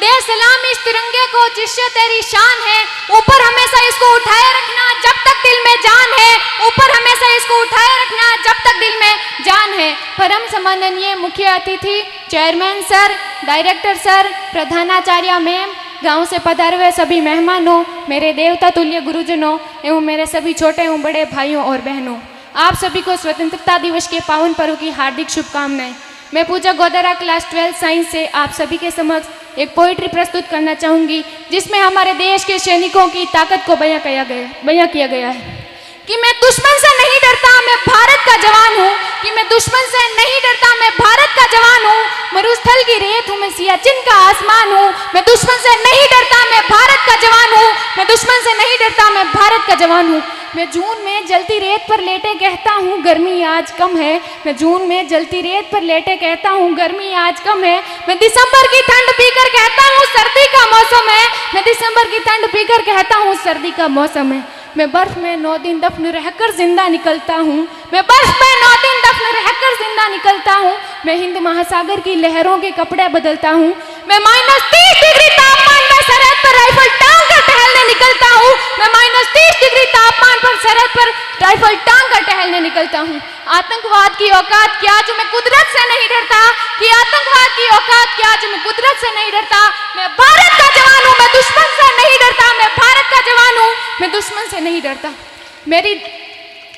दे सलाम इस तिरंगे को जिससे तेरी शान है, ऊपर हमेशा इसको उठाए रखना जब तक दिल में जान है, ऊपर हमेशा इसको उठाए रखना जब तक दिल में जान है। परम सम्माननीय मुख्य अतिथि चेयरमैन सर, डायरेक्टर सर, प्रधानाचार्य मैम, गांव से पधारे हुए सभी मेहमानों, मेरे देवता तुल्य गुरुजनों एवं मेरे सभी छोटे एवं बड़े भाइयों और बहनों, आप सभी को स्वतंत्रता दिवस के पावन पर्व की हार्दिक शुभकामनाएं। मैं पूजा गोदरा क्लास 12 साइंस से आप सभी के समक्ष एक पोइट्री प्रस्तुत करना चाहूँगी, जिसमें हमारे देश के सैनिकों की ताकत को बयां किया गया है कि मैं दुश्मन से नहीं डरता, मैं भारत का जवान हूँ, कि मैं दुश्मन से नहीं डरता, मैं भारत का जवान हूँ, मरुस्थल की रेत हूँ, मैं सियाचिन का आसमान हूँ, मैं दुश्मन से नहीं डरता, मैं भारत का जवान हूँ, मैं दुश्मन से नहीं डरता, मैं भारत का जवान हूँ। मैं जून में जलती रेत पर लेटे कहता हूँ गर्मी आज कम है, मैं जून में जलती रेत पर लेटे कहता हूँ गर्मी आज कम है, मैं दिसंबर की ठंड पीकर कहता हूँ सर्दी का मौसम है, मैं दिसंबर की ठंड पीकर कहता हूँ सर्दी का मौसम है। मैं बर्फ में 9 दिन दफन रहकर जिंदा निकलता हूँ, मैं बर्फ में 9 दिन दफन रहकर जिंदा निकलता हूँ, मैं हिंद महासागर की लहरों के कपड़े बदलता हूँ, मैं -30 डिग्री तापमान में सरहद पर राइफल टांग कर टहलने निकलता हूँ, मैं -30 डिग्री तापमान पर सरहद पर राइफल टांग कर टहलने निकलता हूँ। आतंकवाद की औकात क्या जो मैं कुदरत से नहीं डरता, कि आतंकवाद की औकात क्या जो मैं कुदरत से नहीं डरता, मैं भारत का जवान हूँ, मैं दुश्मन से नहीं डरता, मैं भारत का जवान हूँ, मैं दुश्मन से नहीं डरता।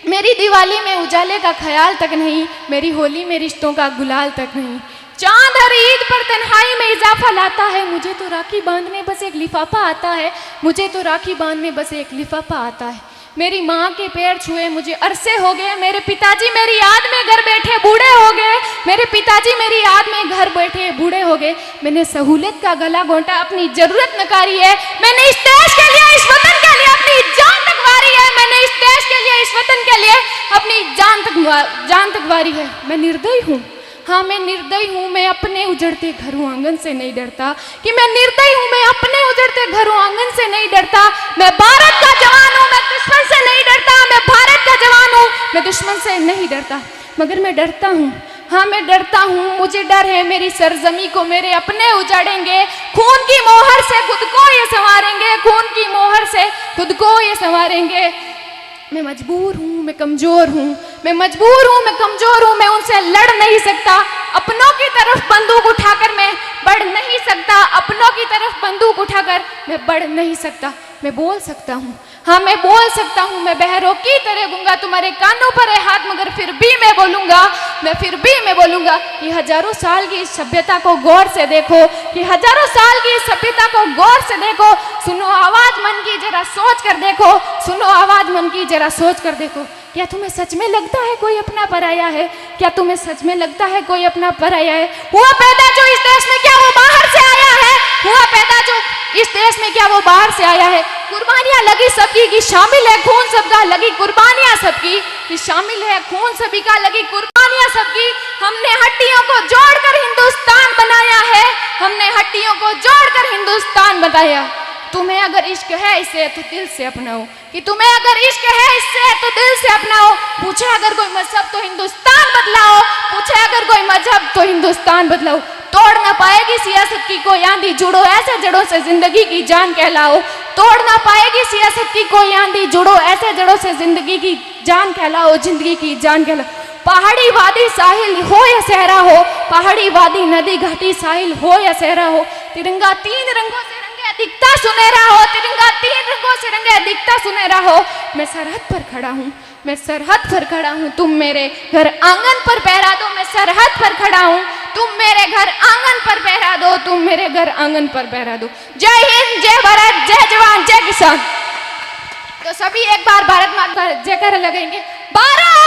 मेरी दिवाली में उजाले का ख्याल तक नहीं, मेरी होली में रिश्तों का गुलाल तक नहीं, चांद हर ईद पर तन्हाई में इजाफा लाता है, मुझे तो राखी बांधने बस एक लिफाफा आता है, मुझे तो राखी बांधने बस एक लिफाफा आता है। मेरी माँ के पैर छुए मुझे अरसे हो गए, मेरे पिताजी मेरी याद में घर बैठे बूढ़े हो गए, मेरे पिताजी मेरी याद में घर बैठे बूढ़े हो गए। मैंने सहूलियत का गला घोंटा, अपनी जरूरत नकारी है, मैंने इस देश के लिए, इस वतन के लिए अपनी जान तक वारी है, मैंने इस देश के लिए, इस वतन के लिए अपनी जान तक वारी है। मैं निर्दयी हूँ, हाँ मैं निर्दयी हूँ, मैं अपने उजड़ते घरों आंगन से नहीं डरता, कि मैं निर्दयी हूँ, मैं अपने उजड़ते घरों आंगन से नहीं डरता। मैं भारत का जवान हूँ, मैं दुश्मन से नहीं डरता, मैं भारत का जवान हूँ, मैं दुश्मन से नहीं डरता। मगर मैं डरता हूँ, हाँ मैं डरता हूँ, मुझे डर है मेरी सरजमी को मेरे अपने उजाड़ेंगे, खून की मोहर से खुद को ये संवारेंगे, खून की मोहर से खुद को ये संवारेंगे। मैं मजबूर हूँ, मैं कमज़ोर हूँ, मैं मजबूर हूँ, मैं कमज़ोर हूँ, मैं उनसे लड़ नहीं सकता, अपनों की तरफ बंदूक उठाकर मैं बढ़ नहीं सकता, अपनों की तरफ बंदूक उठाकर मैं बढ़ नहीं सकता। मैं बोल सकता हूँ, हाँ मैं बोल सकता हूँ, मैं बहरों की तरह गूंगा, तुम्हारे कानों पर है हाथ मगर फिर भी मैं बोलूँगा, मैं फिर भी मैं बोलूँगा। ये हजारों साल की इस सभ्यता को गौर से देखो, ये हजारों साल की इस सभ्यता को गौर से देखो, सुनो आवाज़ मन की जरा सोच कर देखो, सुनो आवाज़ मन की जरा सोच कर देखो। क्या तुम्हें सच में लगता है कोई अपना पराया है, क्या तुम्हें सच में लगता है कोई अपना पराया है? हुआ पैदा जो इस देश में क्या वो बाहर से आया है, हुआ पैदा जो इस देश में क्या वो बाहर से आया है? कुर्बानियां लगी सबकी कि शामिल है खून सबका, लगी कुर्बानियां सबकी कि शामिल है खून सभी का, लगी कुर्बानियां सबकी। हमने हड्डियों को जोड़कर हिंदुस्तान बनाया है, हमने हड्डियों को जोड़कर हिंदुस्तान बनाया। तुम्हें अगर इश्क है इससे तो दिल से अपनाओ, कि तुम्हें अगर इश्क है इससे तो दिल से अपनाओ। पूछे अगर कोई मजहब तो हिंदुस्तान बदलाओ, पूछे अगर कोई मजहब तो हिंदुस्तान बदलाओ। तोड़ ना पाएगी सियासत की कोई आंधी, जुड़ो ऐसे जड़ों से जिंदगी की जान कहलाओ। तोड़ ना पाएगी सियासत की कोई आंधी, जुड़ो ऐसे जड़ों से जिंदगी की जान कहलाओ, जिंदगी की जान कहलाओ। पहाड़ी वादी साहिल हो या सहरा हो, पहाड़ी वादी नदी घाटी साहिल हो या सहरा हो, तिरंगा 3 रंगों से दिखता सुनहरा हो, तिरंगा 3 रंगों से रंगे दिखता सुनहरा हो। मैं सरहद पर खड़ा हूँ, मैं सरहद पर खड़ा हूँ, तुम मेरे घर आंगन पर पहरा दो। मैं सरहद पर खड़ा हूँ, तुम मेरे घर आंगन पर पहरा दो, तुम मेरे घर आंगन पर पहरा दो। जय हिंद, जय भारत, जय जवान, जय किसान। तो सभी एक बार भारत माता का जयकारा लगाएंगे। भारत